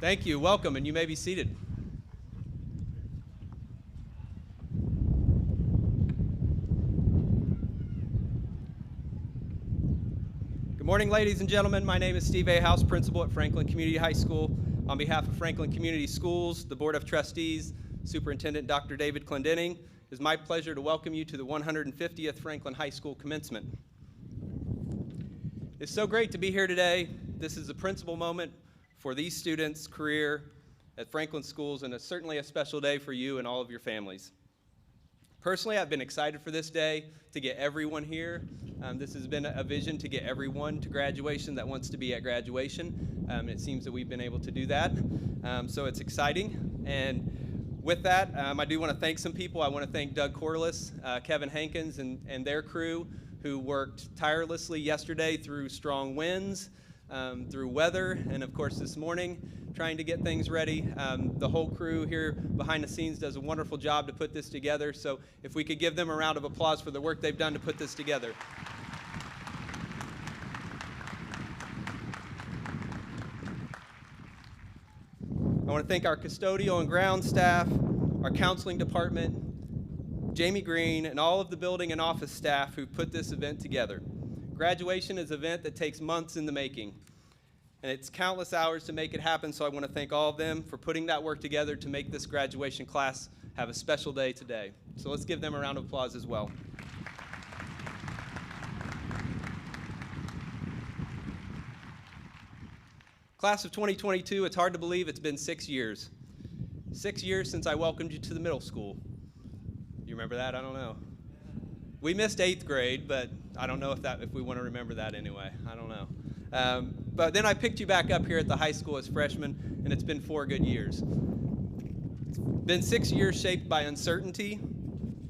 Thank you. Welcome, and you may be seated. Good morning, ladies and gentlemen. My name is Steve A. House, principal at Franklin Community High School. On behalf of Franklin Community Schools, the Board of Trustees, Superintendent Dr. David Clendenning, it is my pleasure to welcome you to the 150th Franklin High School commencement. It's so great to be here today. This is a principal moment for these students' career at Franklin Schools, and it's certainly a special day for you and all of your families. Personally, I've been excited for this day to get everyone here. This has been a vision to get everyone to graduation that wants to be at graduation. It seems that we've been able to do that, so it's exciting. And with that, I do want to thank some people. I want to thank Doug Corliss, Kevin Hankins, and their crew who worked tirelessly yesterday through strong winds, through weather, and of course this morning, trying to get things ready. The whole crew here behind the scenes does a wonderful job to put this together, so if we could give them a round of applause for the work they've done to put this together. I want to thank our custodial and ground staff, our counseling department, Jamie Green, and all of the building and office staff who put this event together. Graduation is an event that takes months in the making, and it's countless hours to make it happen, so I want to thank all of them for putting that work together to make this graduation class have a special day today. So let's give them a round of applause as well. Class of 2022, it's hard to believe it's been 6 years. 6 years since I welcomed you to the middle school. You remember that? I don't know. We missed 8th grade, but I don't know if we want to remember that anyway. I don't know. But then I picked you back up here at the high school as freshmen, and it's been 4 good years. It's been 6 years shaped by uncertainty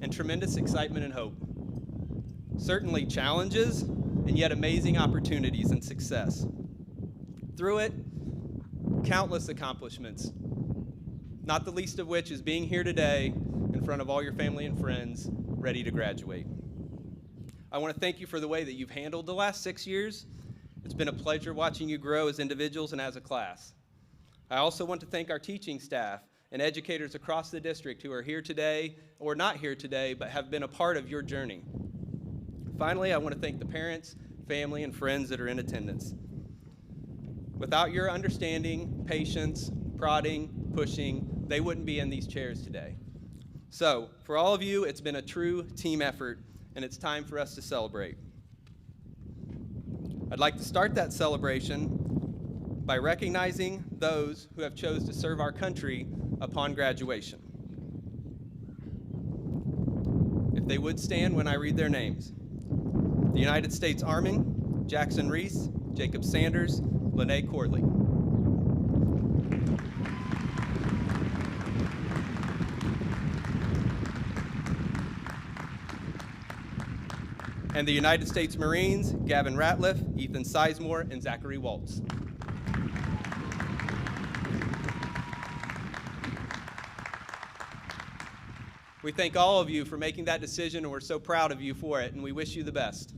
and tremendous excitement and hope. Certainly challenges, and yet amazing opportunities and success. Through it, countless accomplishments, not the least of which is being here today in front of all your family and friends, ready to graduate. I want to thank you for the way that you've handled the last 6 years. It's been a pleasure watching you grow as individuals and as a class. I also want to thank our teaching staff and educators across the district who are here today, or not here today, but have been a part of your journey. Finally, I want to thank the parents, family, and friends that are in attendance. Without your understanding, patience, prodding, pushing, they wouldn't be in these chairs today. So, for all of you, it's been a true team effort, and it's time for us to celebrate. I'd like to start that celebration by recognizing those who have chosen to serve our country upon graduation. If they would stand when I read their names. The United States Army, Jackson Reese, Jacob Sanders, Lene Corley. And the United States Marines, Gavin Ratliff, Ethan Sizemore, and Zachary Waltz. We thank all of you for making that decision, and we're so proud of you for it, and we wish you the best.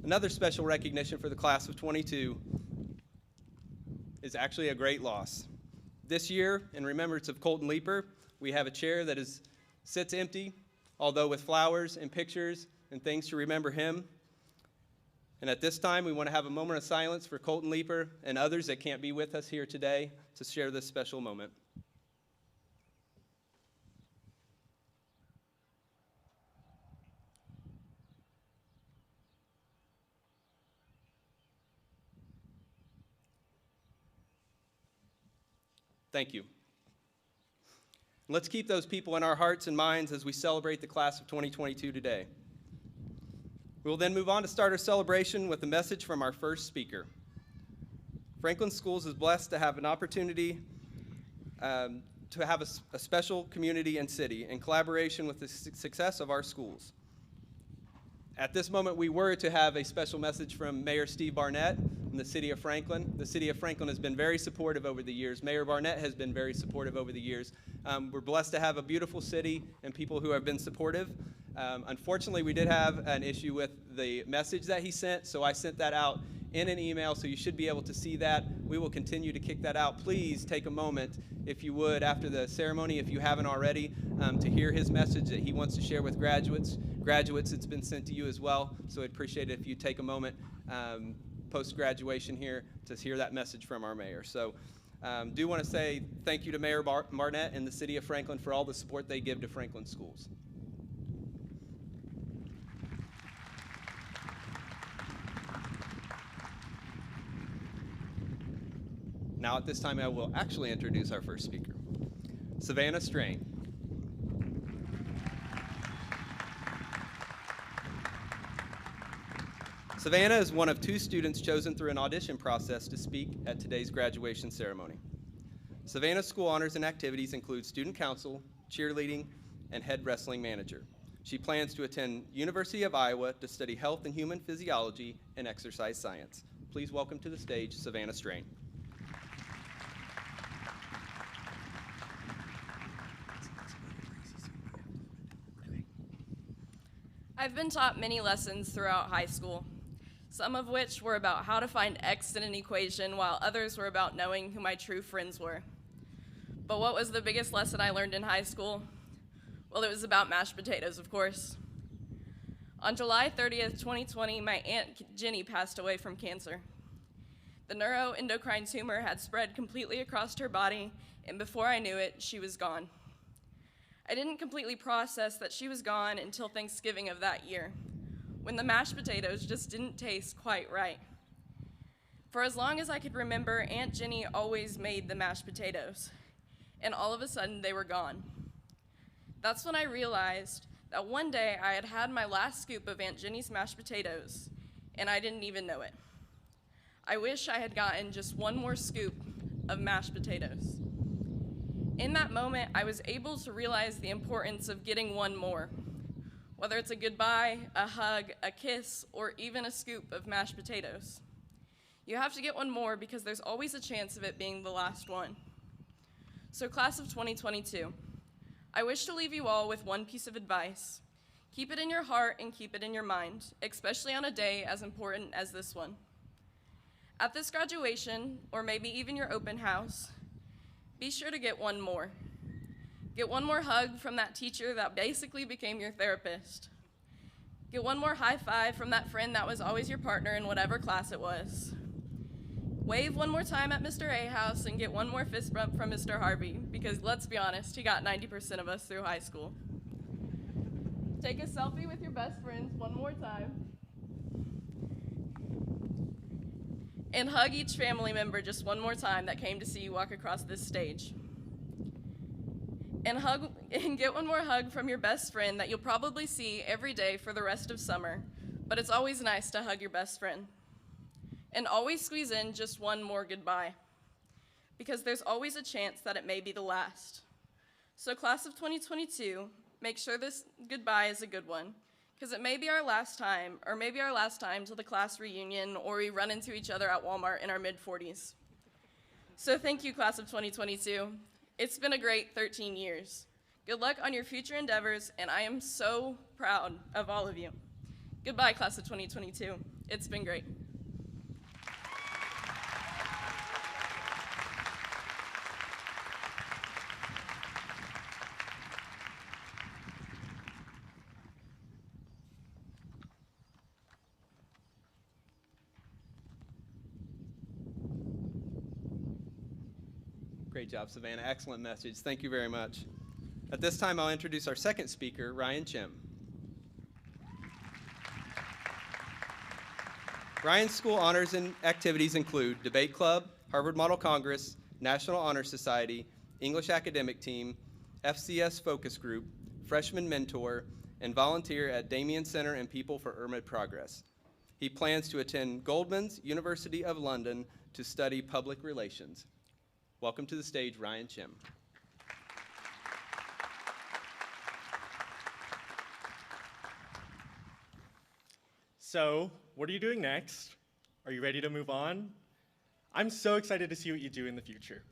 Another special recognition for the class of 22 is actually a great loss. This year, in remembrance of Colton Leeper, we have a chair that sits empty, although with flowers and pictures and things to remember him. And at this time, we want to have a moment of silence for Colton Leeper and others that can't be with us here today to share this special moment. Thank you. Let's keep those people in our hearts and minds as we celebrate the class of 2022 today. We will then move on to start our celebration with a message from our first speaker. Franklin Schools is blessed to have an opportunity to have a special community and city in collaboration with the success of our schools. At this moment, we were to have a special message from Mayor Steve Barnett in the city of Franklin. The city of Franklin has been very supportive over the years. Mayor Barnett has been very supportive over the years. We're blessed to have a beautiful city and people who have been supportive. Unfortunately, we did have an issue with the message that he sent, so I sent that out in an email, so you should be able to see that. We will continue to kick that out. Please take a moment, if you would, after the ceremony, if you haven't already, to hear his message that he wants to share with graduates. Graduates, it's been sent to you as well, so I'd appreciate it if you take a moment post-graduation here to hear that message from our mayor. So do want to say thank you to Mayor Barnett and the city of Franklin for all the support they give to Franklin schools. Now at this time, I will actually introduce our first speaker, Savannah Strain. Savannah is one of 2 students chosen through an audition process to speak at today's graduation ceremony. Savannah's school honors and activities include student council, cheerleading, and head wrestling manager. She plans to attend University of Iowa to study health and human physiology and exercise science. Please welcome to the stage, Savannah Strain. I've been taught many lessons throughout high school, some of which were about how to find x in an equation, while others were about knowing who my true friends were. But what was the biggest lesson I learned in high school? Well, it was about mashed potatoes, of course. On July 30th, 2020, my Aunt Jenny passed away from cancer. The neuroendocrine tumor had spread completely across her body, and before I knew it, she was gone. I didn't completely process that she was gone until Thanksgiving of that year, when the mashed potatoes just didn't taste quite right. For as long as I could remember, Aunt Jenny always made the mashed potatoes, and all of a sudden they were gone. That's when I realized that one day I had had my last scoop of Aunt Jenny's mashed potatoes, and I didn't even know it. I wish I had gotten just one more scoop of mashed potatoes. In that moment, I was able to realize the importance of getting one more, whether it's a goodbye, a hug, a kiss, or even a scoop of mashed potatoes. You have to get one more because there's always a chance of it being the last one. So class of 2022, I wish to leave you all with one piece of advice. Keep it in your heart and keep it in your mind, especially on a day as important as this one. At this graduation, or maybe even your open house, be sure to get one more. Get one more hug from that teacher that basically became your therapist. Get one more high five from that friend that was always your partner in whatever class it was. Wave one more time at Mr. A House and get one more fist bump from Mr. Harvey, because let's be honest, he got 90% of us through high school. Take a selfie with your best friends one more time. And hug each family member just one more time that came to see you walk across this stage. And get one more hug from your best friend that you'll probably see every day for the rest of summer, but it's always nice to hug your best friend. And always squeeze in just one more goodbye, because there's always a chance that it may be the last. So class of 2022, make sure this goodbye is a good one, because it may be our last time, or maybe our last time till the class reunion, or we run into each other at Walmart in our mid-40s. So thank you, class of 2022. It's been a great 13 years. Good luck on your future endeavors, and I am so proud of all of you. Goodbye, class of 2022. It's been great. Great job, Savannah. Excellent message. Thank you very much. At this time, I'll introduce our second speaker, Ryan Chim. Ryan's school honors and activities include Debate Club, Harvard Model Congress, National Honor Society, English Academic Team, FCS Focus Group, Freshman Mentor, and volunteer at Damien Center and People for Urban Progress. He plans to attend Goldman's University of London to study public relations. Welcome to the stage, Ryan Chim. So, what are you doing next? Are you ready to move on? I'm so excited to see what you do in the future.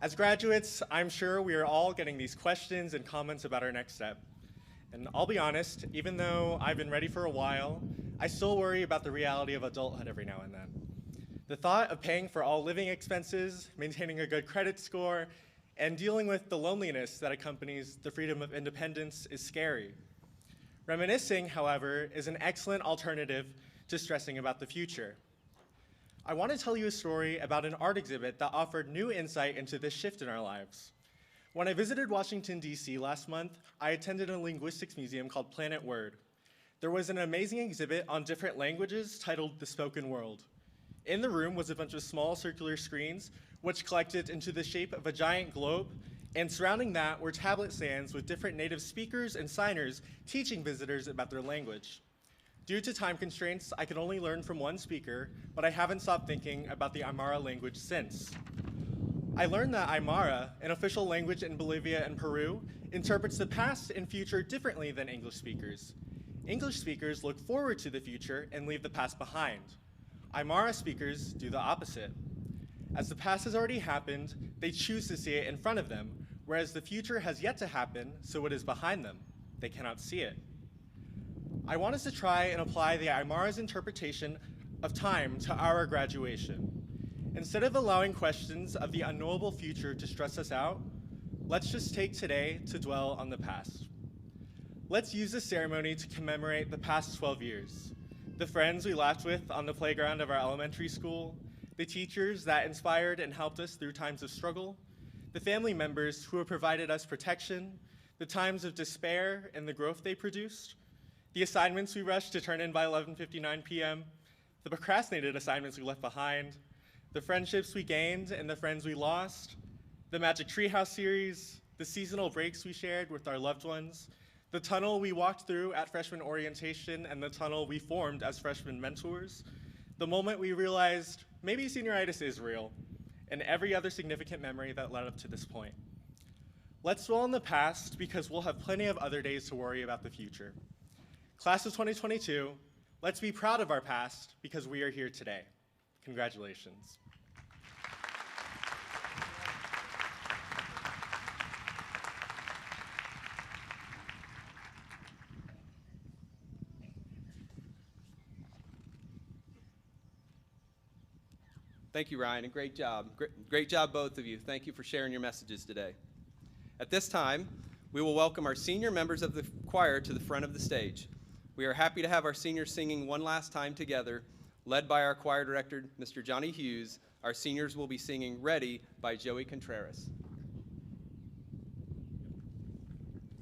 As graduates, I'm sure we are all getting these questions and comments about our next step. And I'll be honest, even though I've been ready for a while, I still worry about the reality of adulthood every now and then. The thought of paying for all living expenses, maintaining a good credit score, and dealing with the loneliness that accompanies the freedom of independence is scary. Reminiscing, however, is an excellent alternative to stressing about the future. I want to tell you a story about an art exhibit that offered new insight into this shift in our lives. When I visited Washington, D.C. last month, I attended a linguistics museum called Planet Word. There was an amazing exhibit on different languages titled The Spoken World. In the room was a bunch of small circular screens which collected into the shape of a giant globe, and surrounding that were tablet stands with different native speakers and signers teaching visitors about their language. Due to time constraints, I could only learn from one speaker, but I haven't stopped thinking about the Aymara language since. I learned that Aymara, an official language in Bolivia and Peru, interprets the past and future differently than English speakers. English speakers look forward to the future and leave the past behind. Aymara speakers do the opposite. As the past has already happened, they choose to see it in front of them, whereas the future has yet to happen, so it is behind them. They cannot see it. I want us to try and apply the Aymara's interpretation of time to our graduation. Instead of allowing questions of the unknowable future to stress us out, let's just take today to dwell on the past. Let's use this ceremony to commemorate the past 12 years, the friends we laughed with on the playground of our elementary school, the teachers that inspired and helped us through times of struggle, the family members who have provided us protection, the times of despair and the growth they produced, the assignments we rushed to turn in by 11:59 p.m., the procrastinated assignments we left behind, the friendships we gained and the friends we lost, the Magic Treehouse series, the seasonal breaks we shared with our loved ones, the tunnel we walked through at freshman orientation and the tunnel we formed as freshman mentors, the moment we realized maybe senioritis is real, and every other significant memory that led up to this point. Let's dwell on the past because we'll have plenty of other days to worry about the future. Class of 2022, let's be proud of our past because we are here today. Congratulations. Thank you, Ryan, and great job. Great job, both of you. Thank you for sharing your messages today. At this time, we will welcome our senior members of the choir to the front of the stage. We are happy to have our seniors singing one last time together. Led by our choir director, Mr. Johnny Hughes, our seniors will be singing Ready by Joey Contreras.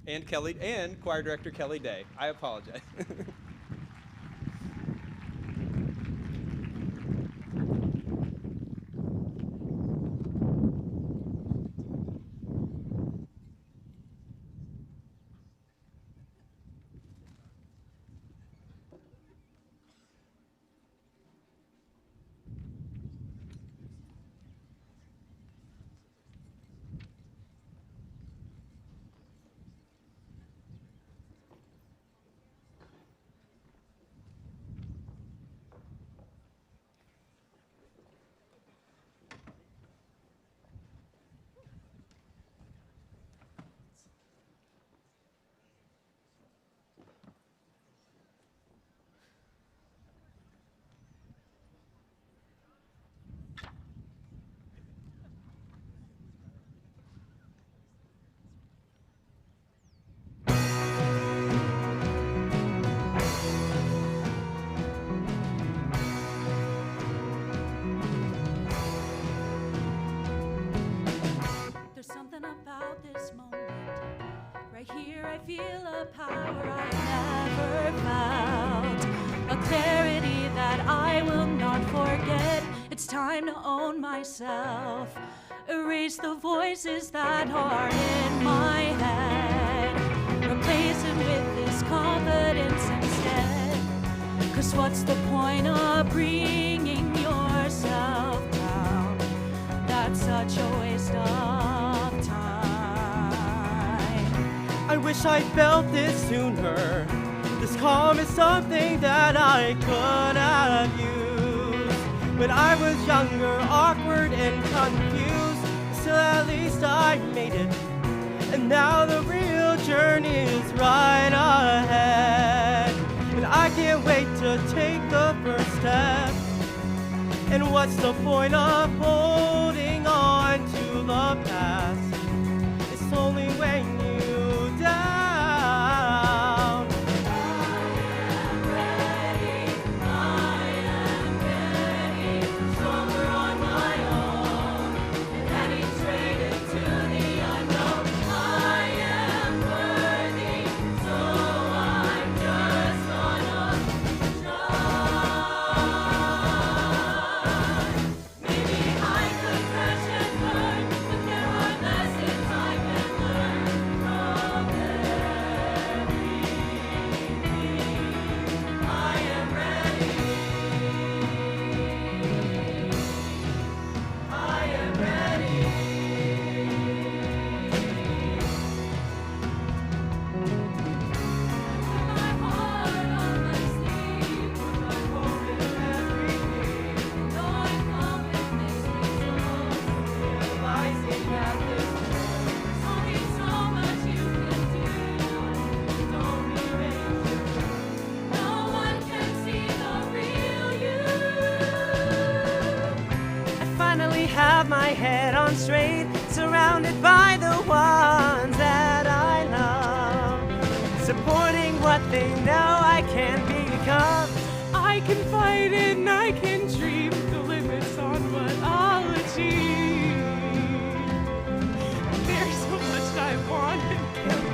And choir director Kelly Day. I apologize. feel a power I never felt, a clarity that I will not forget. It's time to own myself, erase the voices that are in my head, replace it with this confidence instead. 'Cause what's the point of bringing yourself down? That's such a waste of time. I wish I felt this sooner. This calm is something that I could have used when I was younger, awkward and confused. till at least I made it. And now the real journey is right ahead. And I can't wait to take the first step. And what's the point of holding on to the past? It's only weighing you down. I am ready, stronger on my own, and heading straight into the unknown. I am worthy, so I'm just gonna try. Maybe I could crash and burn, but there are lessons I can learn from everything. I am ready. I am ready. My heart on my sleeve, my hope in everything. Knowing coming makes me strong, realizing that there's only so much you can do. Don't be patient. No one can see the real you. I finally have my head on straight, surrounded by the ones that I love, supporting what they know I can become. I can fight and I can dream the limits on what I'll achieve. There's so much I want and can't.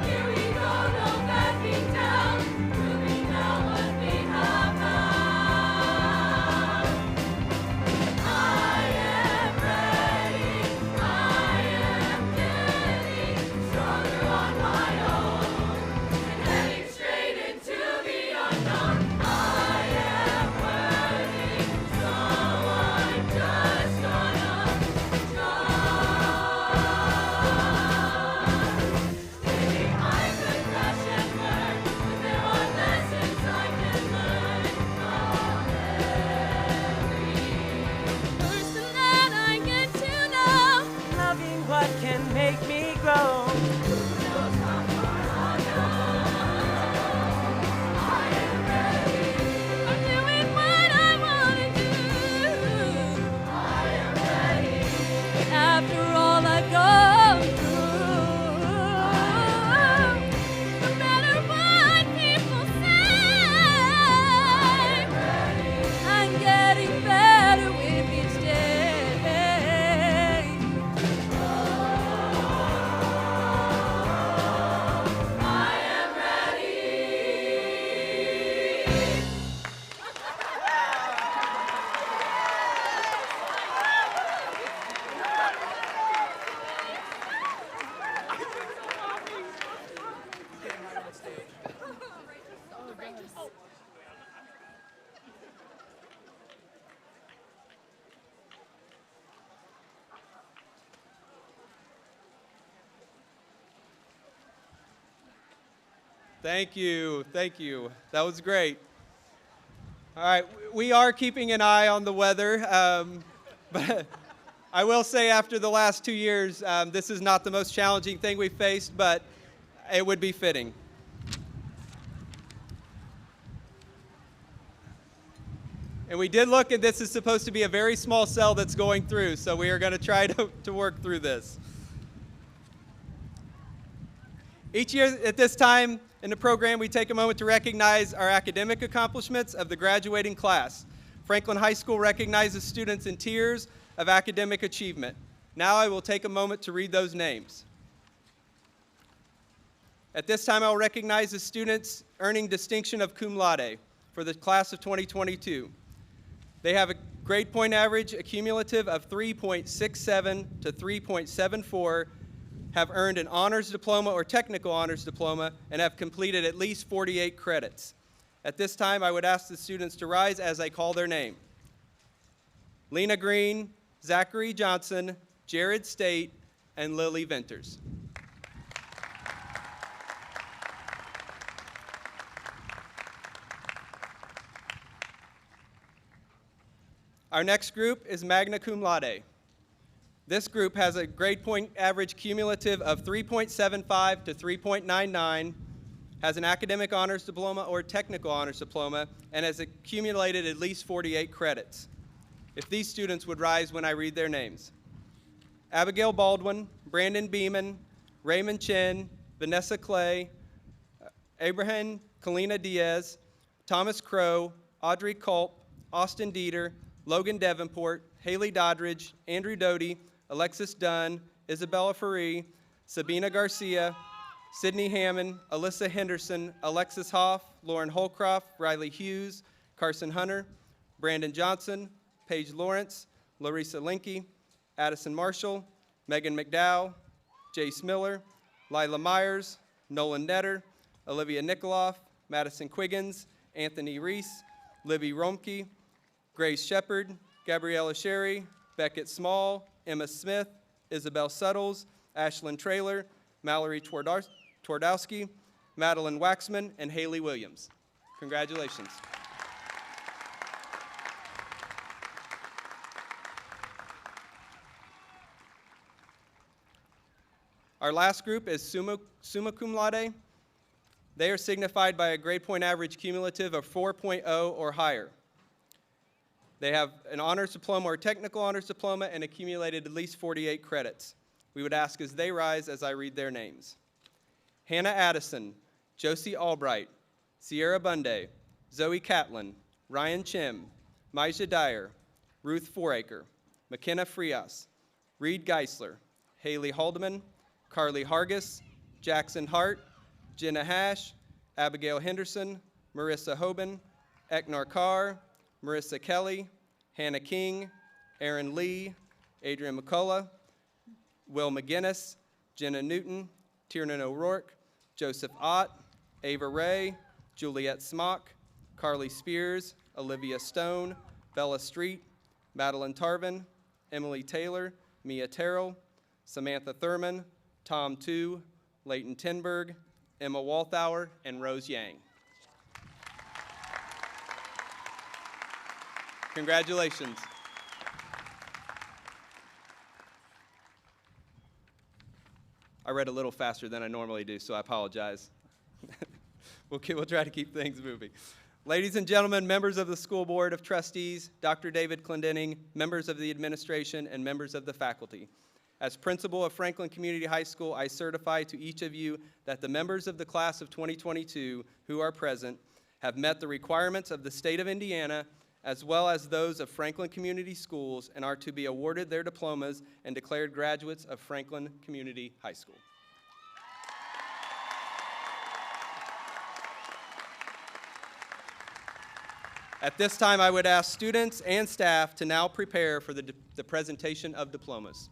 Here we go, no backing down, proving now what we have found. I am ready, I am getting stronger on my own, and heading straight into the unknown. I am worthy, so I'm just gonna try. Maybe I could crash and burn, but there are lessons I can learn from every person that I get to know. Loving what can make me grow. Who knows how far I'll go? I am ready. I'm doing what I wanna do. I am ready. After all I've gone through, no matter what people say, I'm getting better with each day. I am ready. Thank you. Thank you. That was great. All right. We are keeping an eye on the weather. But I will say after the last 2 years, this is not the most challenging thing we've faced, but it would be fitting. And we did look, and this is supposed to be a very small cell that's going through, so we are going to try to work through this. Each year at this time in the program, we take a moment to recognize our academic accomplishments of the graduating class. Franklin High School recognizes students in tiers of academic achievement. Now I will take a moment to read those names. At this time, I will recognize the students earning distinction of cum laude for the class of 2022. They have a grade point average, a cumulative of 3.67 to 3.74, have earned an honors diploma or technical honors diploma, and have completed at least 48 credits. At this time, I would ask the students to rise as I call their name. Lena Green, Zachary Johnson, Jared State, and Lily Venters. Our next group is magna cum laude. This group has a grade point average cumulative of 3.75 to 3.99, has an academic honors diploma or technical honors diploma, and has accumulated at least 48 credits. If these students would rise when I read their names. Abigail Baldwin, Brandon Beeman, Raymond Chen, Vanessa Clay, Abraham Kalina Diaz, Thomas Crow, Audrey Culp, Austin Dieter, Logan Davenport, Haley Doddridge, Andrew Doty, Alexis Dunn, Isabella Faree, Sabina Garcia, Sydney Hammond, Alyssa Henderson, Alexis Hoff, Lauren Holcroft, Riley Hughes, Carson Hunter, Brandon Johnson, Paige Lawrence, Larissa Linke, Addison Marshall, Megan McDowell, Jace Miller, Lila Myers, Nolan Netter, Olivia Nikoloff, Madison Quiggins, Anthony Reese, Libby Romke, Grace Shepard, Gabriella Sherry, Beckett Small, Emma Smith, Isabel Suttles, Ashlyn Traylor, Mallory Twardowski, Madeline Waxman, and Haley Williams. Congratulations. Our last group is summa cum laude. They are signified by a grade point average cumulative of 4.0 or higher. They have an honors diploma or technical honors diploma and accumulated at least 48 credits. We would ask as they rise as I read their names. Hannah Addison, Josie Albright, Sierra Bunday, Zoe Catlin, Ryan Chim, Maisha Dyer, Ruth Foraker, McKenna Frias, Reed Geisler, Haley Haldeman, Carly Hargis, Jackson Hart, Jenna Hash, Abigail Henderson, Marissa Hoban, Eknar Carr, Marissa Kelly, Hannah King, Aaron Lee, Adrian McCullough, Will McGinnis, Jenna Newton, Tiernan O'Rourke, Joseph Ott, Ava Ray, Juliet Smock, Carly Spears, Olivia Stone, Bella Street, Madeline Tarvin, Emily Taylor, Mia Terrell, Samantha Thurman, Tom Tu, Leighton Tenberg, Emma Walthour, and Rose Yang. Congratulations. I read a little faster than I normally do, so I apologize. We'll try to keep things moving. Ladies and gentlemen, members of the School Board of Trustees, Dr. David Clendenning, members of the administration, and members of the faculty. As principal of Franklin Community High School, I certify to each of you that the members of the class of 2022 who are present have met the requirements of the state of Indiana as well as those of Franklin Community Schools and are to be awarded their diplomas and declared graduates of Franklin Community High School. At this time, I would ask students and staff to now prepare for the presentation of diplomas.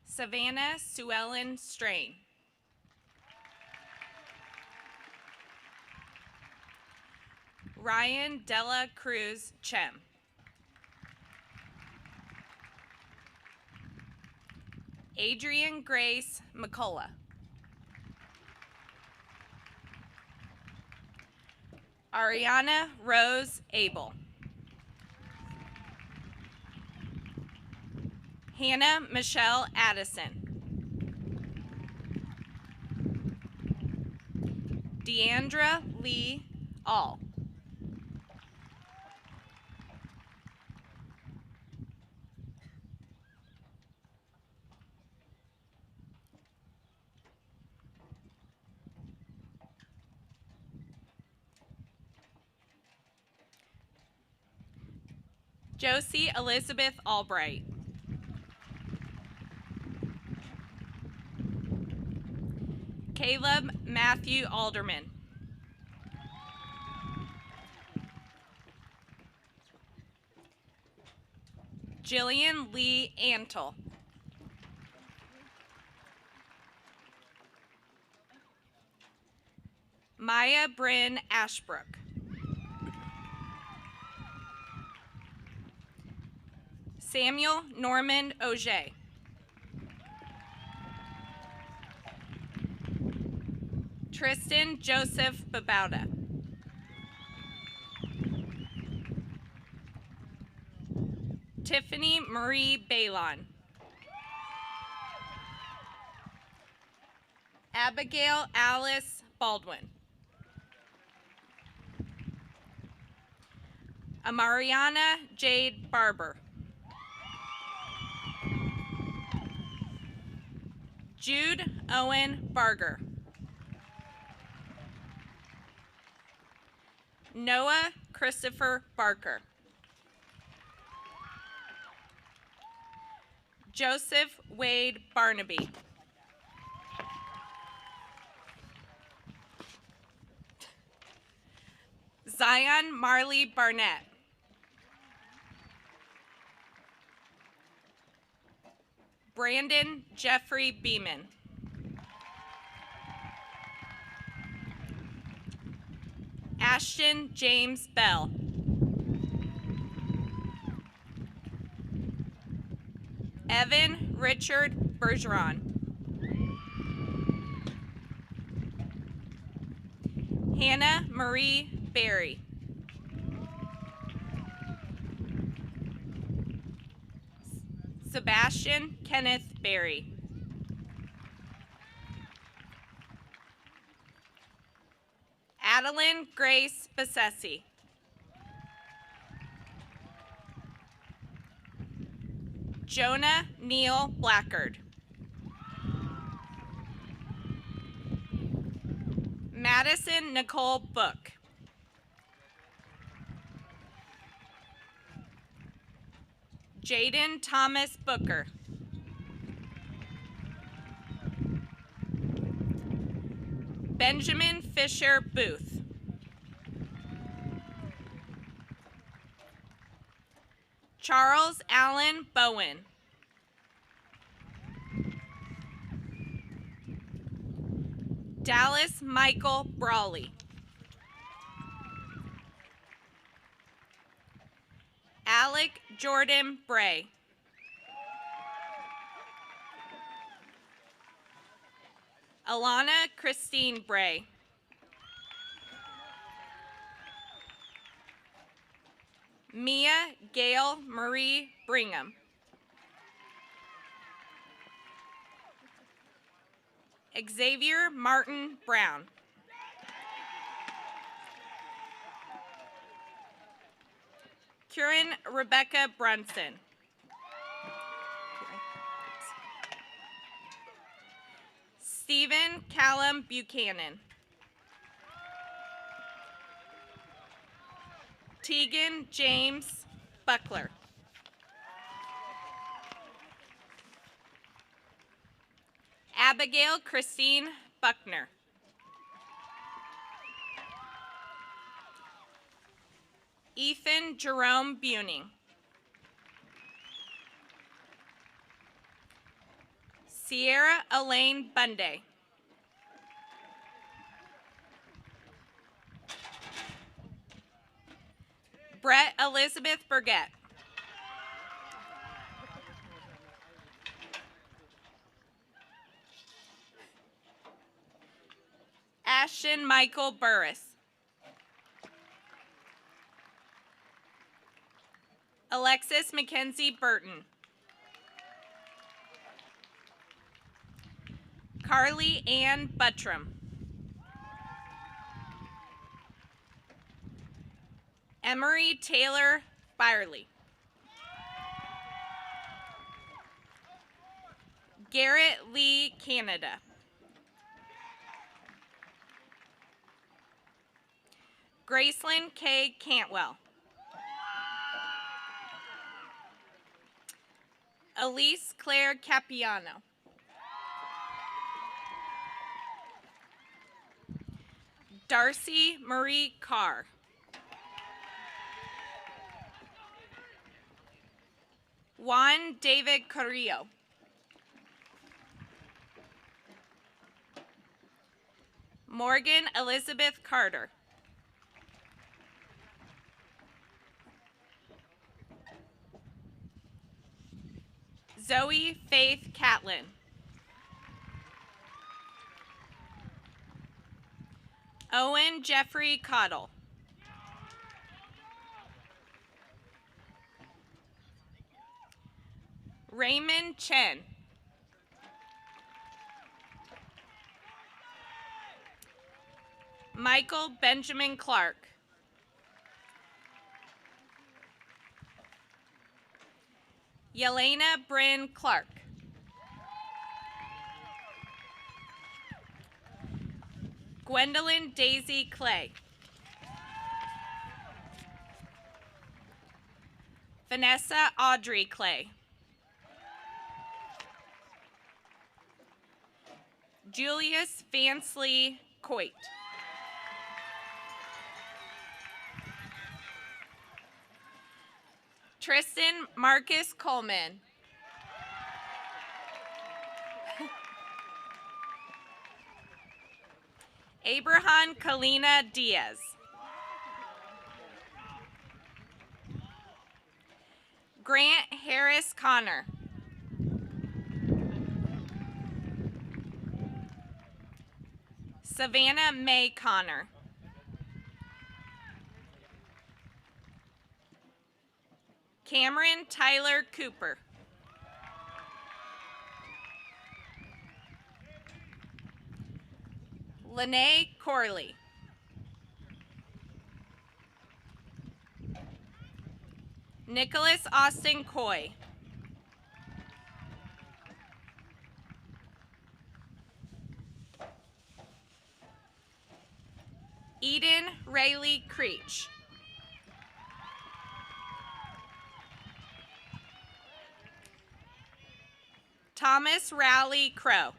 Savannah Sue Ellen Strain. Ryan Della Cruz Chem. Adrian Grace McCullough. Ariana Rose Abel. Hannah Michelle Addison. Deandra Lee All. Josie Elizabeth Albright. Caleb Matthew Alderman. Jillian Lee Antle. Maya Bryn Ashbrook. Samuel Norman Auger. Tristan Joseph Babauta. Tiffany Marie Balon. Abigail Alice Baldwin. Amariana Jade Barber. Jude Owen Barger. Noah Christopher Barker. Joseph Wade Barnaby. Zion Marley Barnett. Brandon Jeffrey Beeman. Ashton James Bell. Evan Richard Bergeron. Hannah Marie Berry. Sebastian Kenneth Berry. Adeline Grace Bassesi. Jonah Neal Blackard. Madison Nicole Book. Jaden Thomas Booker. Benjamin Fisher Booth. Charles Allen Bowen. Dallas Michael Brawley. Alec Jordan Bray. Alana Christine Bray. Mia Gail Marie Brigham. Xavier Martin Brown. Kieran Rebecca Brunson. Stephen Callum Buchanan. Tegan James Buckler. Abigail Christine Buckner. Ethan Jerome Buning. Sierra Elaine Bunday. Brett Elizabeth Burgett. Ashton Michael Burris. Alexis Mackenzie Burton. Carly Ann Buttram. Emery Taylor Byerly. Garrett Lee Canada. Gracelyn K. Cantwell. Elise Claire Capiano. Darcy Marie Carr. Juan David Carrillo. Morgan Elizabeth Carter. Zoe Faith Catlin. Owen Jeffrey Cottle. Raymond Chen. Michael Benjamin Clark. Yelena Bryn Clark. Gwendolyn Daisy Clay. Vanessa Audrey Clay. Julius Vansley Coit. Tristan Marcus Coleman. Abraham Kalina Diaz. Grant Harris Connor. Savannah May Connor. Cameron Tyler Cooper. Lene Corley. Nicholas Austin Coy. Eden Rayleigh Creech. Thomas Rowley Crow.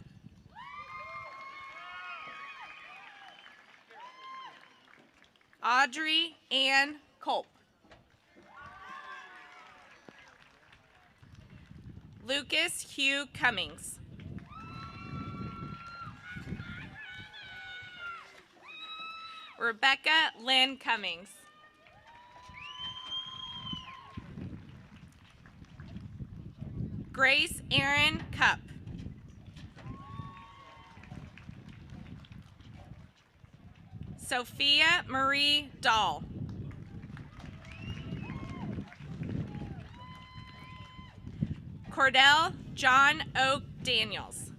Audrey Ann Culp. Lucas Hugh Cummings. Rebecca Lynn Cummings. Grace Erin Cup. Sophia Marie Dahl. Cordell John Oak Daniels.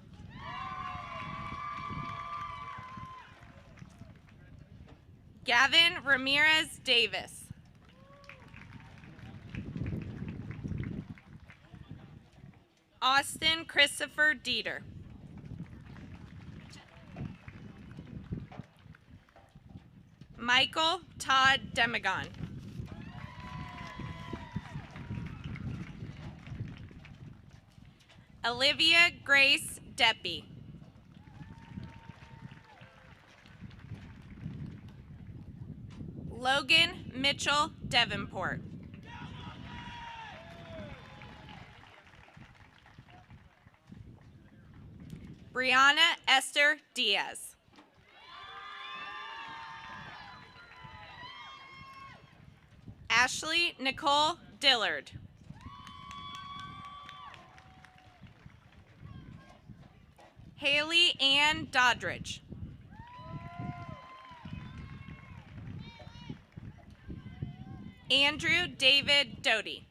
Gavin Ramirez Davis. Austin Christopher Dieter. Michael Todd Demagon. Olivia Grace Deppy. Logan Mitchell Davenport. Brianna Esther Diaz. Ashley Nicole Dillard. Haley Ann Doddridge. Andrew David Doty.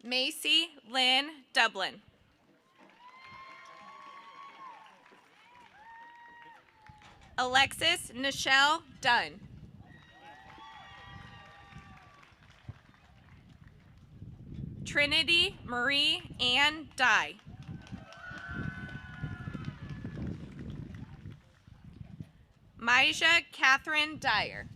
Macy Lynn Dublin. Alexis Nichelle Dunn. Trinity Marie Ann Dye. Maisha Catherine Dyer.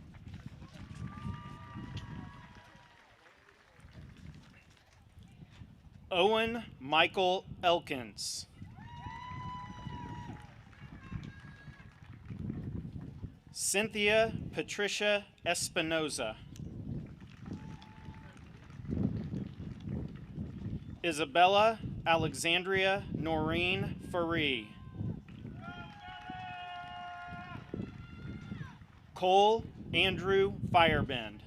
Owen Michael Elkins. Cynthia Patricia Espinoza. Isabella Alexandria Noreen Faree. Cole Andrew Firebend.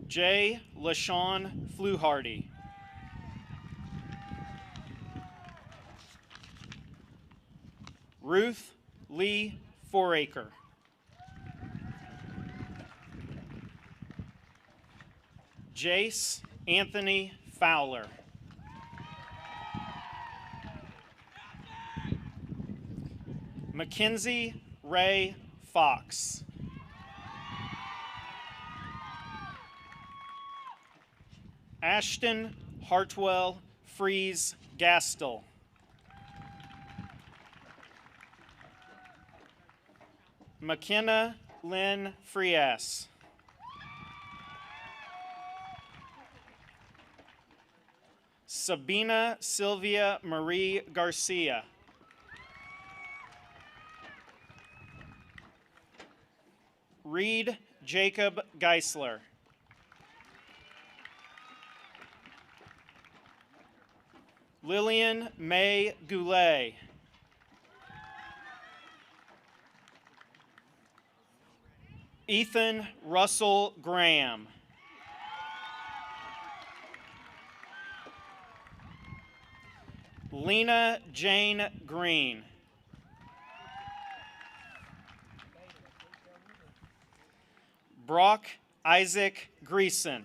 J. LaShawn Fluharty. Ruth Lee Foraker. Jace Anthony Fowler. Mackenzie Ray Fox. Ashton Hartwell Fries Gastel. McKenna Lynn Frias. Sabina Sylvia Marie Garcia. Reed Jacob Geisler. Lillian May Goulet. Ethan Russell Graham. Lena Jane Green. Brock Isaac Greason.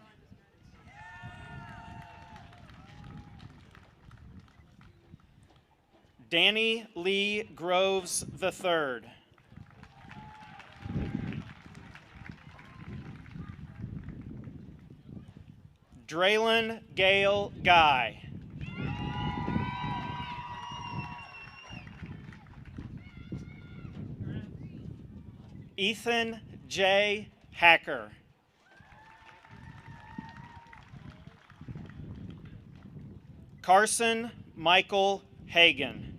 Danny Lee Groves III. Draylon Gale Guy. Ethan J. Hacker. Carson Michael Hagan.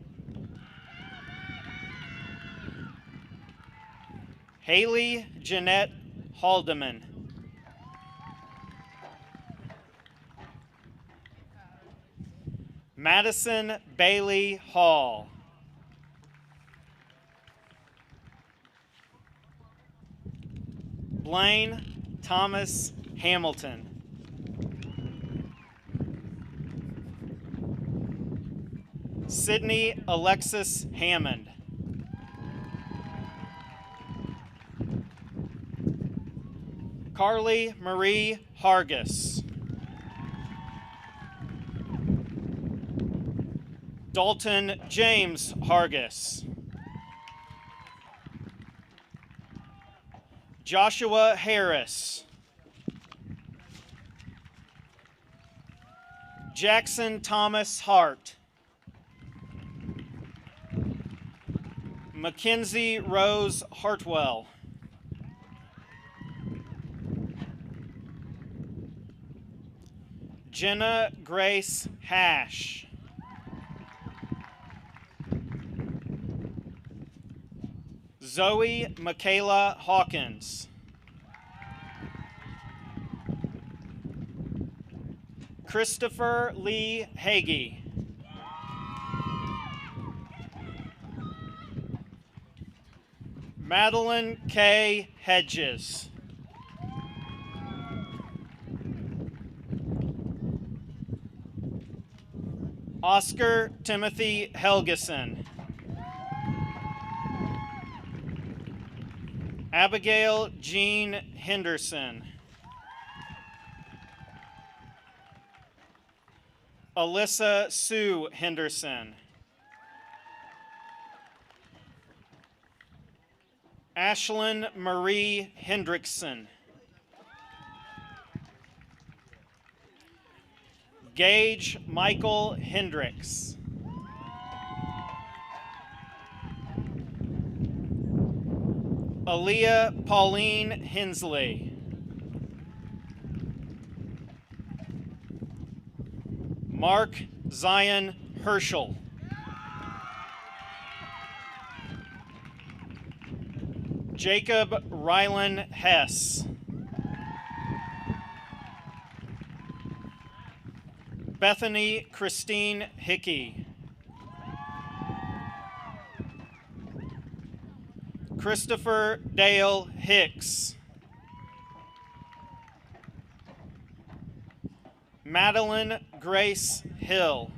Haley Jeanette Haldeman. Madison Bailey Hall. Blaine Thomas Hamilton. Sydney Alexis Hammond. Carly Marie Hargis. Dalton James Hargis. Joshua Harris. Jackson Thomas Hart. Mackenzie Rose Hartwell. Jenna Grace Hash. Zoe Michaela Hawkins. Christopher Lee Hagee. Madeline K. Hedges. Oscar Timothy Helgeson. Abigail Jean Henderson. Alyssa Sue Henderson. Ashlyn Marie Hendrickson. Gage Michael Hendricks. Aaliyah Pauline Hensley. Mark Zion Herschel. Jacob Rylan Hess. Bethany Christine Hickey. Christopher Dale Hicks. Madeline Grace Hill.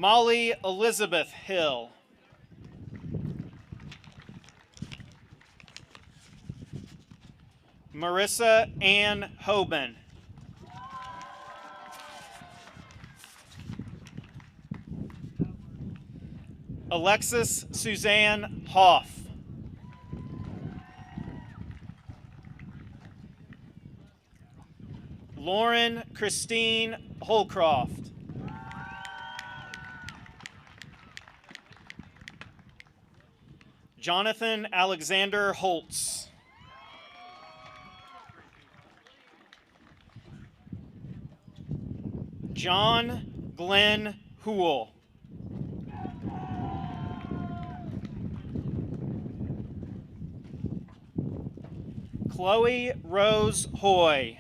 Molly Elizabeth Hill. Marissa Ann Hoban. Alexis Suzanne Hoff. Lauren Christine Holcroft. Jonathan Alexander Holtz. John Glenn Hool. Chloe Rose Hoy.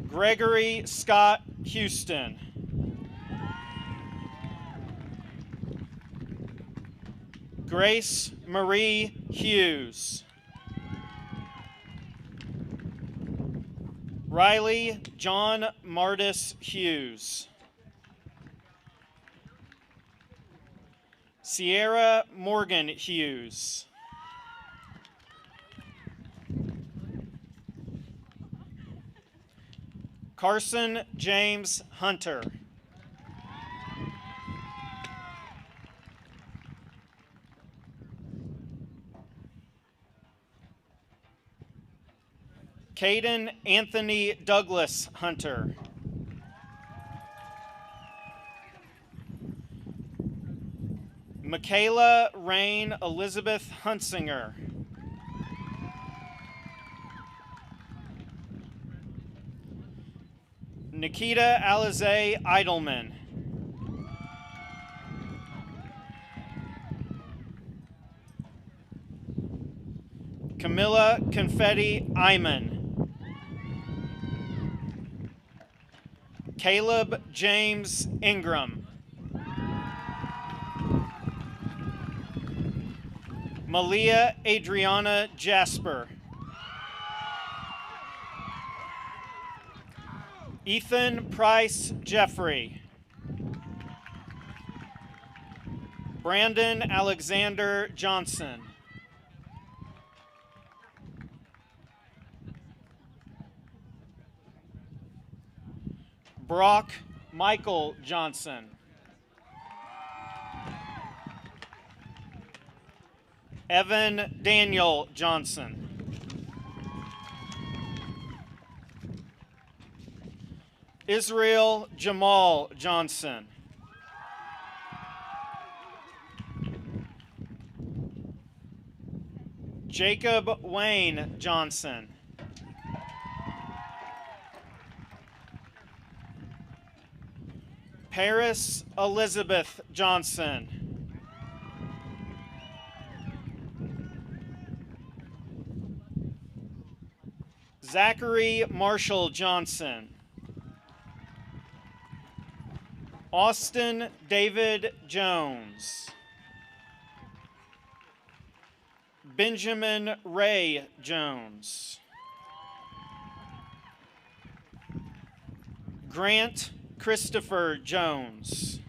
Gregory Scott Houston. Grace Marie Hughes. Riley John Martis Hughes. Sierra Morgan Hughes. Carson James Hunter. Caden Anthony Douglas Hunter. Michaela Rain Elizabeth Hunsinger. Nikita Alize Eidelman. Camilla Confetti Iman. Caleb James Ingram. Malia Adriana Jasper. Ethan Price Jeffrey. Brandon Alexander Johnson. Brock Michael Johnson. Evan Daniel Johnson. Israel Jamal Johnson. Jacob Wayne Johnson. Paris Elizabeth Johnson. Zachary Marshall Johnson. Austin David Jones. Benjamin Ray Jones. Grant Christopher Jones.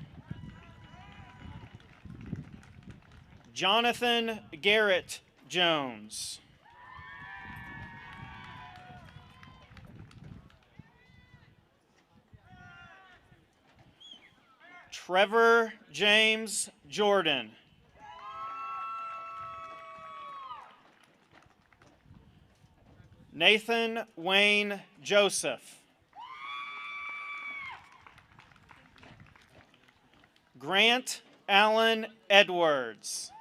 Jonathan Garrett Jones. Trevor James Jordan. Nathan Wayne Joseph. Grant Allen Edwards.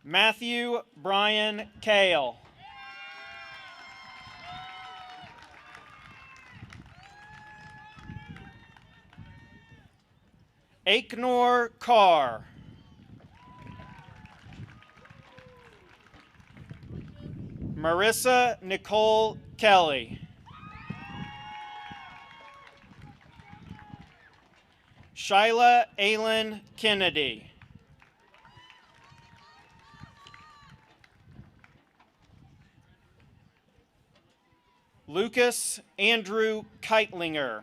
Matthew Brian Kale. Aiknor Carr. Marissa Nicole Kelly. Shyla Aylin Kennedy. Lucas Andrew Keitlinger.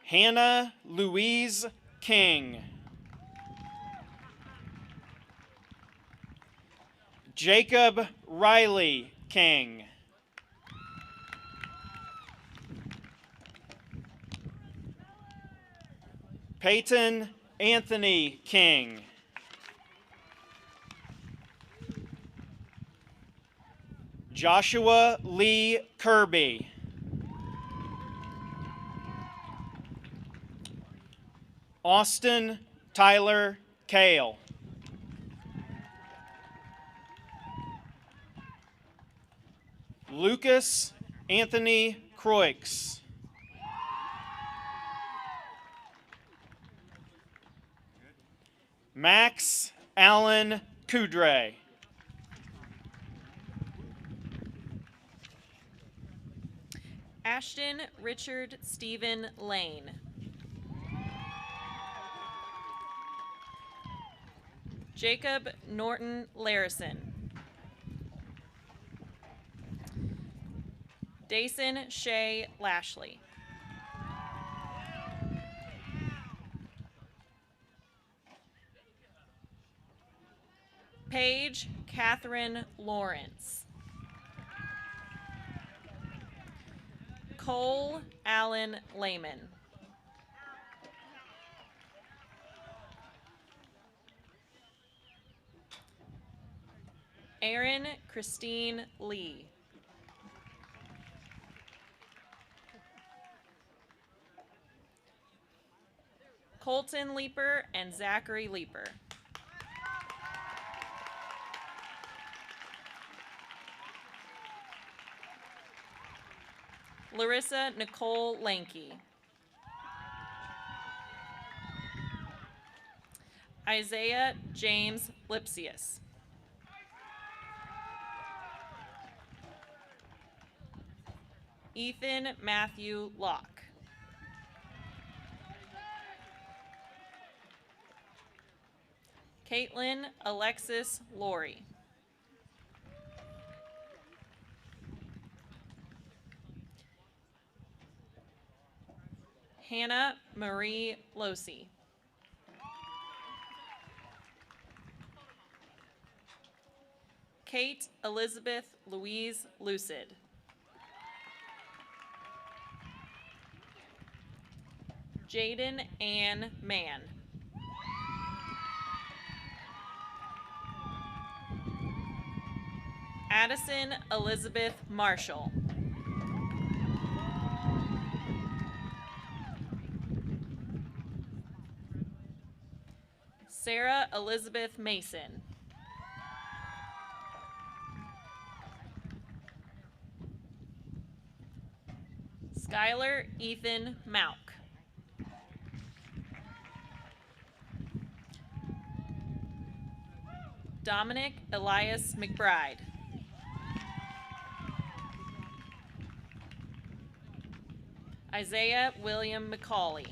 Hannah Louise King. Jacob Riley King. Peyton Anthony King. Joshua Lee Kirby. Austin Tyler Kale. Lucas Anthony Croix. Max Allen Kudre. Ashton Richard Stephen Lane. Jacob Norton Larison. Dason Shea Lashley. Paige Catherine Lawrence. Cole Allen Lehman. Erin Christine Lee. Colton Leeper and Zachary Leeper. Larissa Nicole Lanky. Isaiah James Lipsius. Ethan Matthew Locke. Caitlin Alexis Laurie. Hannah Marie Losi. Kate Elizabeth Louise Lucid. Jaden Ann Mann. Addison Elizabeth Marshall. Sarah Elizabeth Mason. Skylar Ethan Mauk. Dominic Elias McBride. Isaiah William McCauley.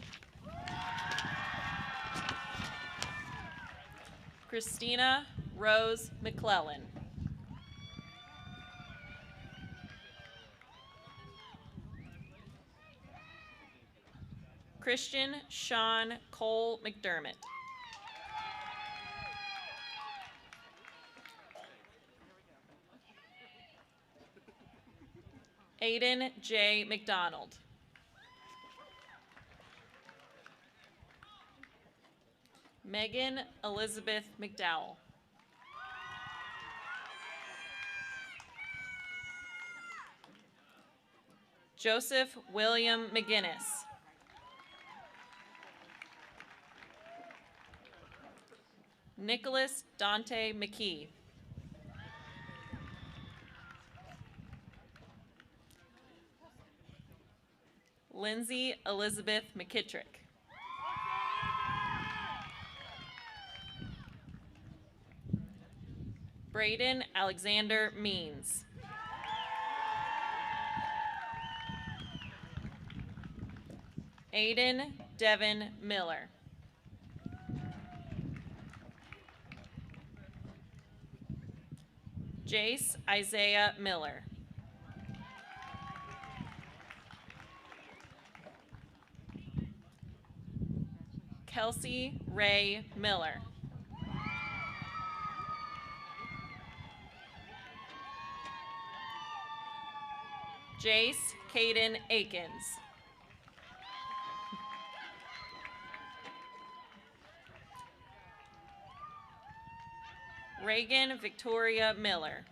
Christina Rose McClellan. Christian Sean Cole McDermott. Aiden J. McDonald. Megan Elizabeth McDowell. Joseph William McGinnis. Nicholas Dante McKee. Lindsay Elizabeth McKittrick. Braden Alexander Means. Aiden Devin Miller. Jace Isaiah Miller. Kelsey Ray Miller. Jace Caden Akins. Reagan Victoria Miller.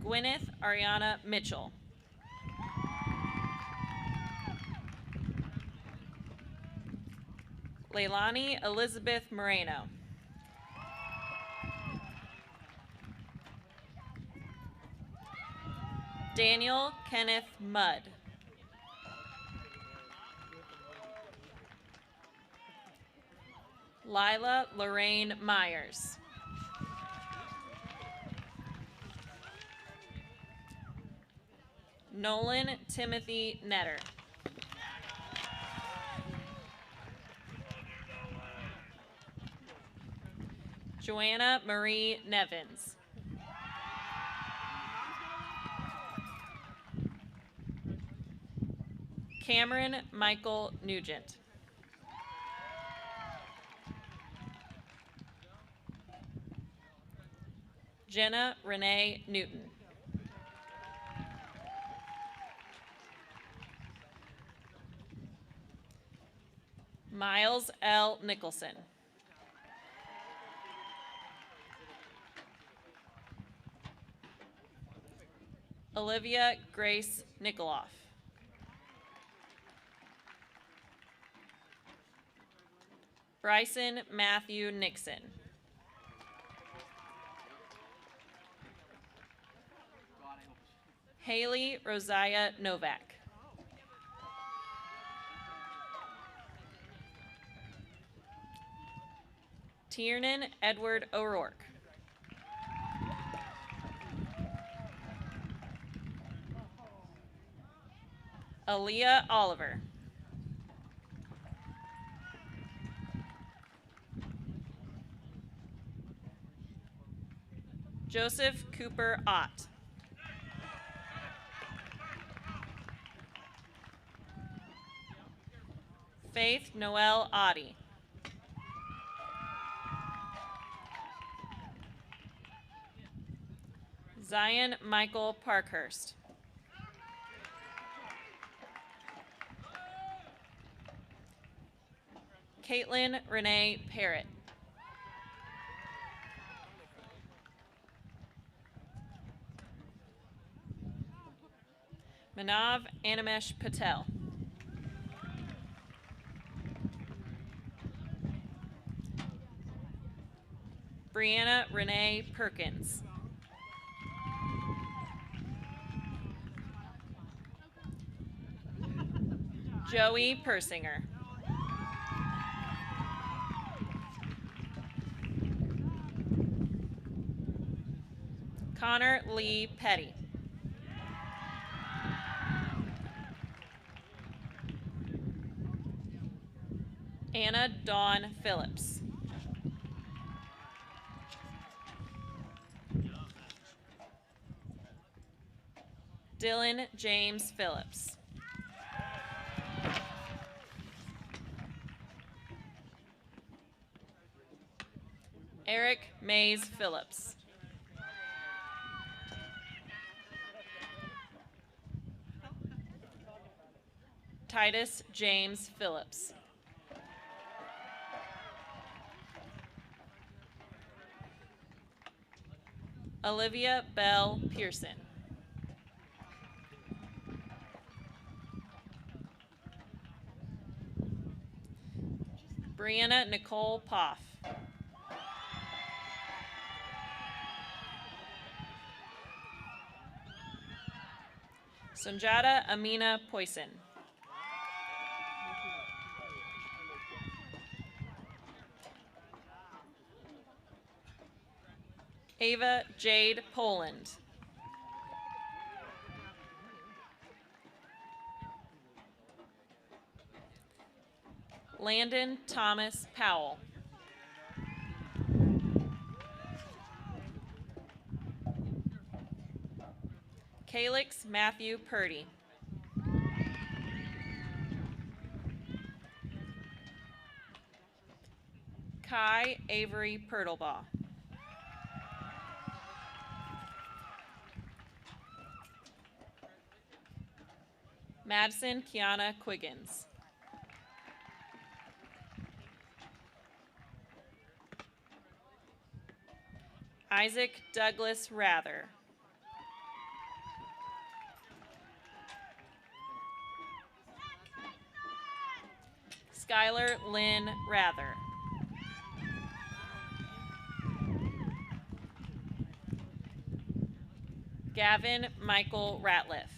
Gwyneth Ariana Mitchell. Leilani Elizabeth Moreno. Daniel Kenneth Mudd. Lila Lorraine Myers. Nolan Timothy Netter. Joanna Marie Nevins. Cameron Michael Nugent. Jenna Renee Newton. Miles L. Nicholson. Olivia Grace Nikoloff. Bryson Matthew Nixon. Haley Rosiah Novak. Tiernan Edward O'Rourke. Aaliyah Oliver. Joseph Cooper Ott. Faith Noel Oddie. Zion Michael Parkhurst. Caitlin Renee Parrott. Manav Animesh Patel. Brianna Renee Perkins. Joey Persinger. Connor Lee Petty. Anna Dawn Phillips. Dylan James Phillips. Eric Mays Phillips. Titus James Phillips. Olivia Bell Pearson. Brianna Nicole Poff. Sunjata Amina Poison. Ava Jade Poland. Landon Thomas Powell. Calix Matthew Purdy. Kai Avery Purtlebaugh. Madison Kiana Quiggins. Isaac Douglas Rather. Skylar Lynn Rather. Gavin Michael Ratliff.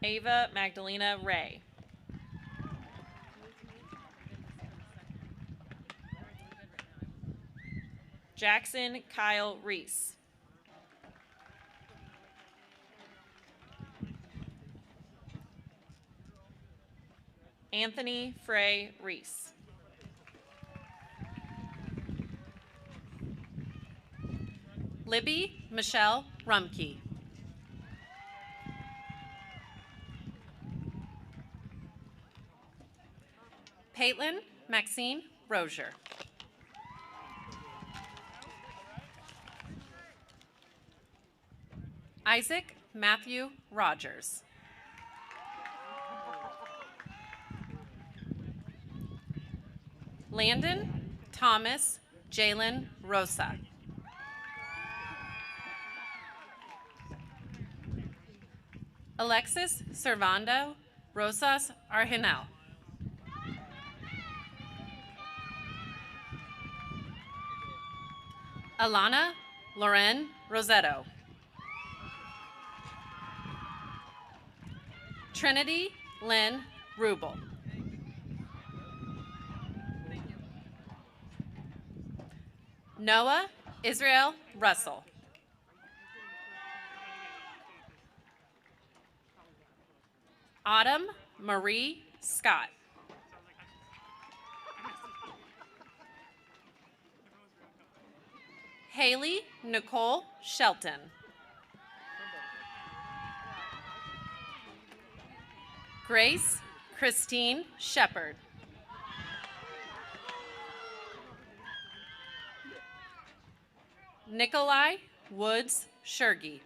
Ava Magdalena Ray. Jackson Kyle Reese. Anthony Frey Reese. Libby Michelle Rumkey. Paitlin Maxine Rozier. Isaac Matthew Rogers. Landon Thomas Jalen Rosa. Alexis Servando Rosas Arginel. Alana Loren Rosetto. Trinity Lynn Rubel. Noah Israel Russell. Autumn Marie Scott. Haley Nicole Shelton. Grace Christine Shepard. Nikolai Woods Shergy.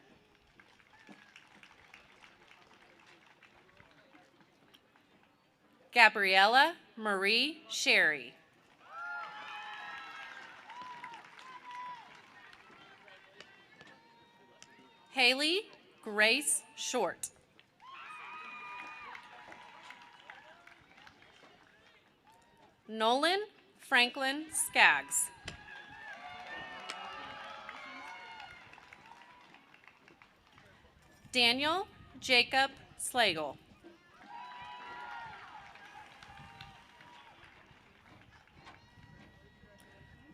Gabriella Marie Sherry. Haley Grace Short. Nolan Franklin Skaggs. Daniel Jacob Slagle.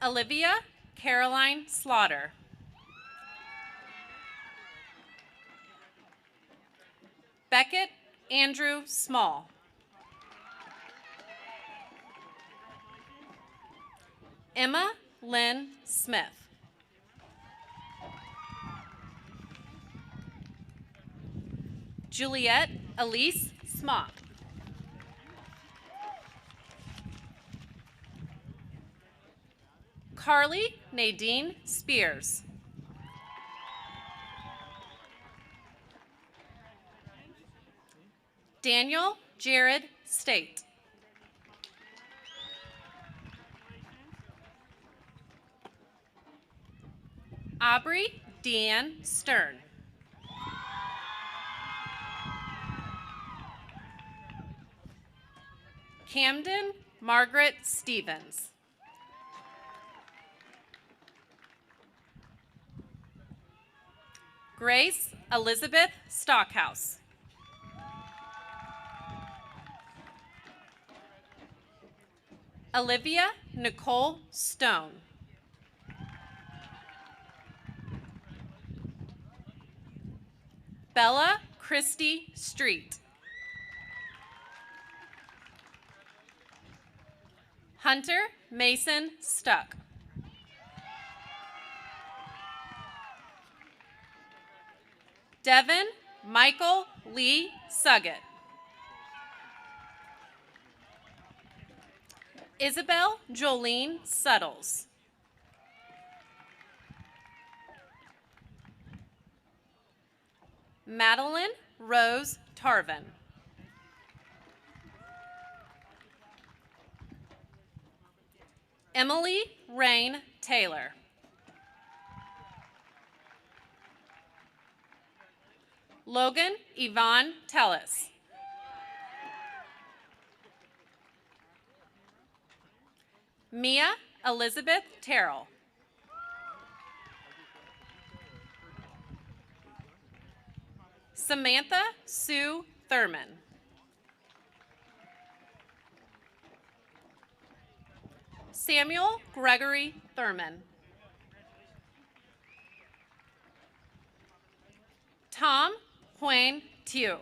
Olivia Caroline Slaughter. Beckett Andrew Small. Emma Lynn Smith. Juliet Elise Smock. Carly Nadine Spears. Daniel Jared State. Aubrey Deanne Stern. Camden Margaret Stevens. Grace Elizabeth Stockhouse. Olivia Nicole Stone. Bella Christie Street. Hunter Mason Stuck. Devin Michael Lee Suggett. Isabel Jolene Suttles. Madeline Rose Tarvin. Emily Rain Taylor. Logan Yvonne Tellis. Mia Elizabeth Terrell. Samantha Sue Thurman. Samuel Gregory Thurman. Tom Huang Tiu.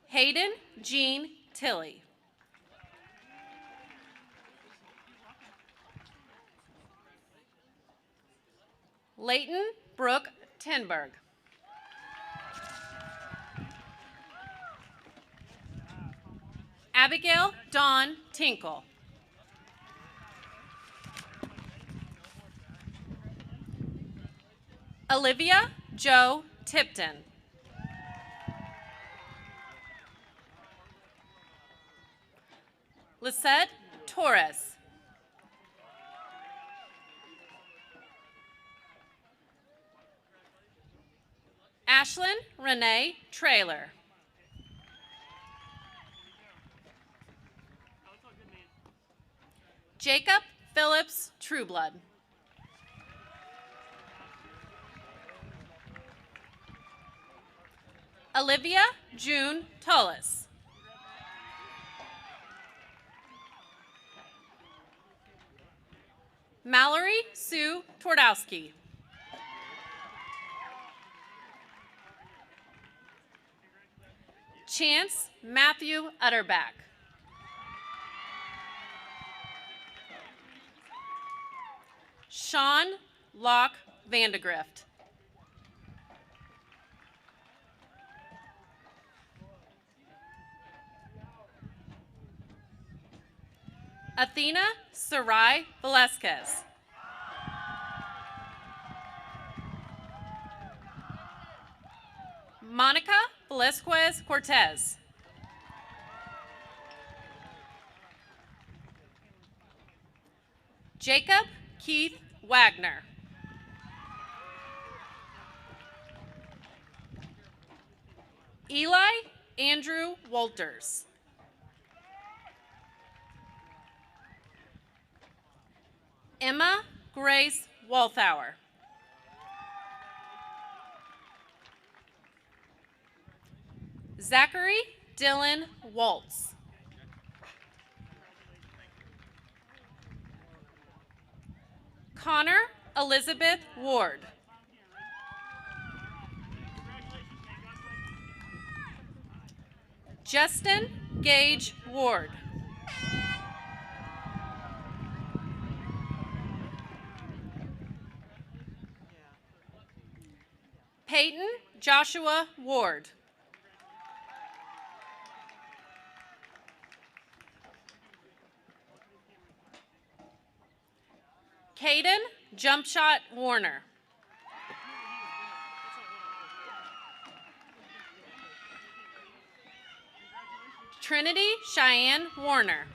Hayden Jean Tilley. Leighton Brooke Tenberg. Abigail Dawn Tinkle. Olivia Joe Tipton. Lisette Torres. Ashlyn Renee Trailer. Jacob Phillips Trueblood. Olivia June Tullis. Mallory Sue Twardowski. Chance Matthew Utterback. Sean Locke Vandegrift. Athena Sarai Velasquez. Monica Velasquez Cortez. Jacob Keith Wagner. Eli Andrew Walters. Emma Grace Walthour. Zachary Dylan Waltz. Connor Elizabeth Ward. Justin Gage Ward. Peyton Joshua Ward. Caden Jump Shot Warner. Trinity Cheyenne Warner.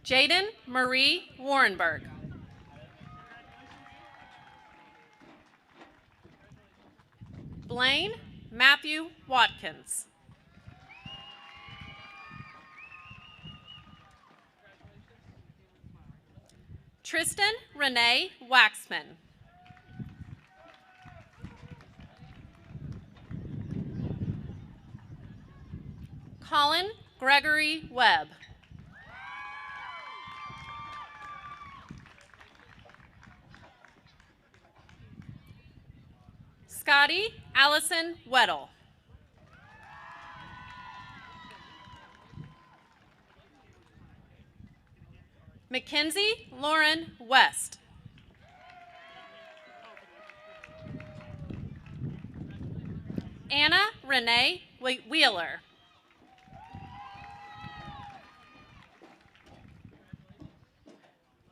Jaden Marie Warrenberg. Blaine Matthew Watkins. Tristan Renee Waxman. Colin Gregory Webb. Scotty Allison Weddle. Mackenzie Lauren West. Anna Renee Wheeler.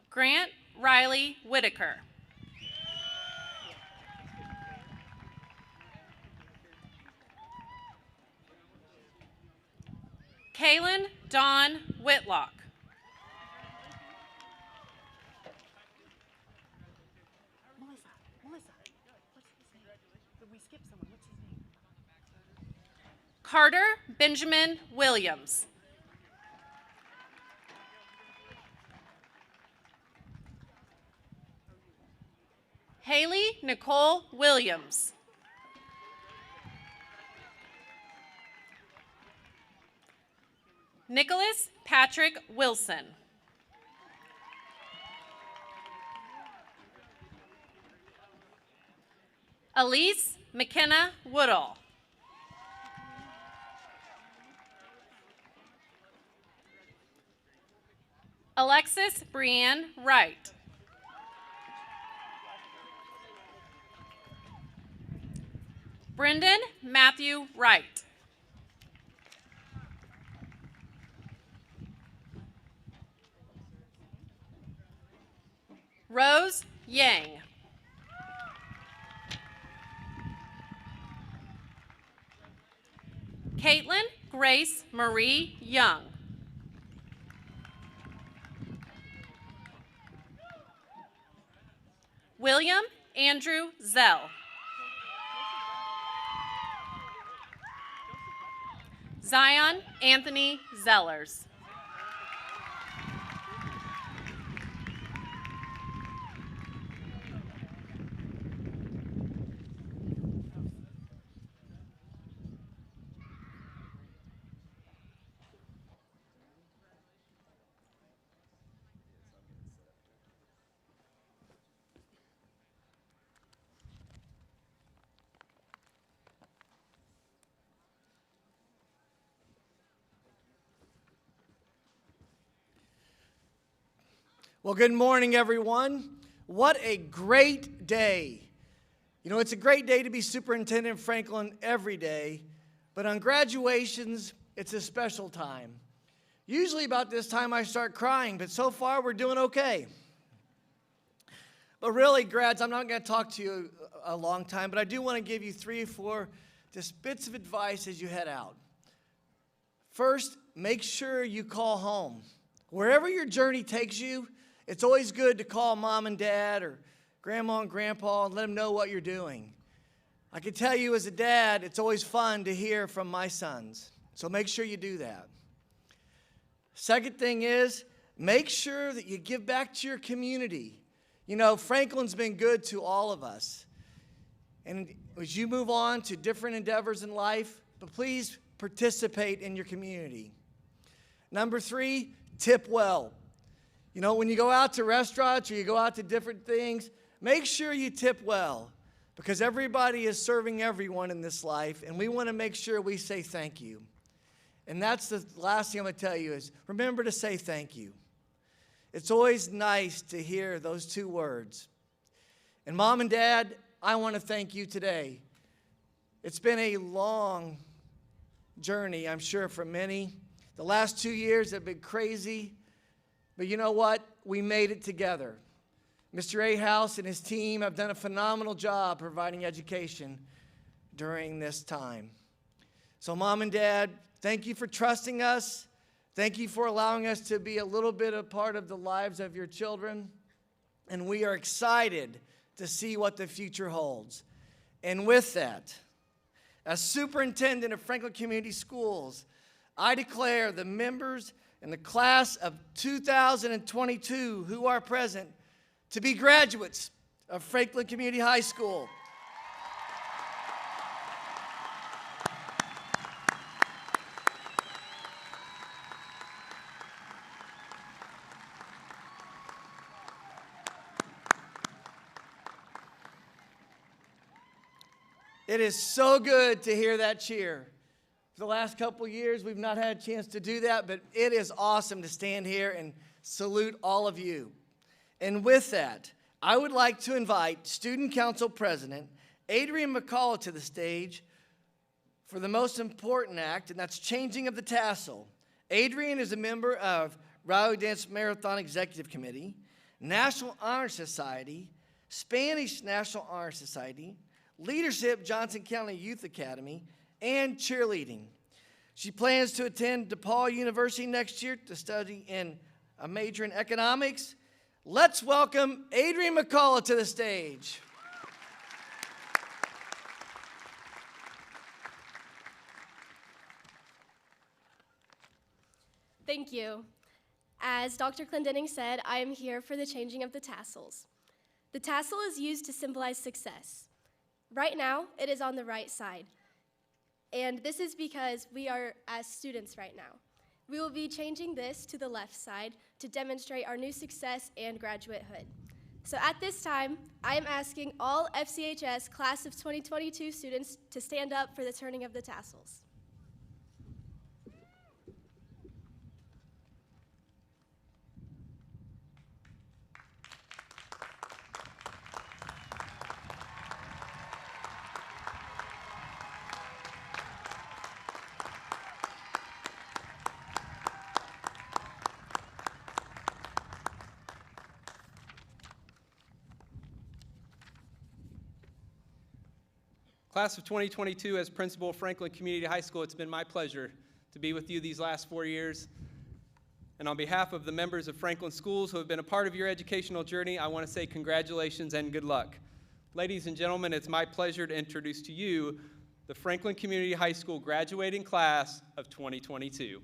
Grant Riley Whitaker. Kaylin Dawn Whitlock. Carter Benjamin Williams. Haley Nicole Williams. Nicholas Patrick Wilson. Elise McKenna Woodall. Alexis Brianne Wright. Brendan Matthew Wright. Rose Yang. Caitlin Grace Marie Young. William Andrew Zell. Zion Anthony Zellers. Well, good morning, everyone. What a great day. You know, it's a great day to be Superintendent Franklin every day, but on graduations, it's a special time. Usually about this time I start crying, but so far we're doing okay. But really, grads, I'm not going to talk to you a long time, but I do want to give you 3 or 4 just bits of advice as you head out. First, make sure you call home. Wherever your journey takes you, it's always good to call mom and dad or grandma and grandpa and let them know what you're doing. I can tell you as a dad, it's always fun to hear from my sons. So make sure you do that. Second thing is, make sure that you give back to your community. You know, Franklin's been good to all of us. And as you move on to different endeavors in life, but please participate in your community. Number 3, tip well. You know, when you go out to restaurants or you go out to different things, make sure you tip well because everybody is serving everyone in this life, and we want to make sure we say thank you. And that's the last thing I'm going to tell you is remember to say thank you. It's always nice to hear those 2 words. And Mom and Dad, I want to thank you today. It's been a long journey, I'm sure, for many. The last 2 years have been crazy, but you know what? We made it together. Mr. Ahaus and his team have done a phenomenal job providing education during this time. So Mom and Dad, thank you for trusting us. Thank you for allowing us to be a little bit a part of the lives of your children. And we are excited to see what the future holds. And with that, as superintendent of Franklin Community Schools, I declare the members in the class of 2022 who are present to be graduates of Franklin Community High School. It is so good to hear that cheer. For the last couple years, we've not had a chance to do that, but it is awesome to stand here and salute all of you. And with that, I would like to invite Student Council President Adrian McCullough to the stage for the most important act, and that's changing of the tassel. Adrian is a member of Rowdy Dance Marathon Executive Committee, National Honor Society, Spanish National Honor Society, Leadership Johnson County Youth Academy, and cheerleading. She plans to attend DePaul University next year to study in a major in economics. Let's welcome Adrian McCullough to the stage. Thank you. As Dr. Clendenning said, I am here for the changing of the tassels. The tassel is used to symbolize success. Right now, it is on the right side. And this is because we are as students right now. We will be changing this to the left side to demonstrate our new success and graduatehood. So at this time, I am asking all FCHS class of 2022 students to stand up for the turning of the tassels. Class of 2022, as principal of Franklin Community High School, it's been my pleasure to be with you these last 4 years. And on behalf of the members of Franklin Schools who have been a part of your educational journey, I want to say congratulations and good luck. Ladies and gentlemen, it's my pleasure to introduce to you the Franklin Community High School graduating class of 2022.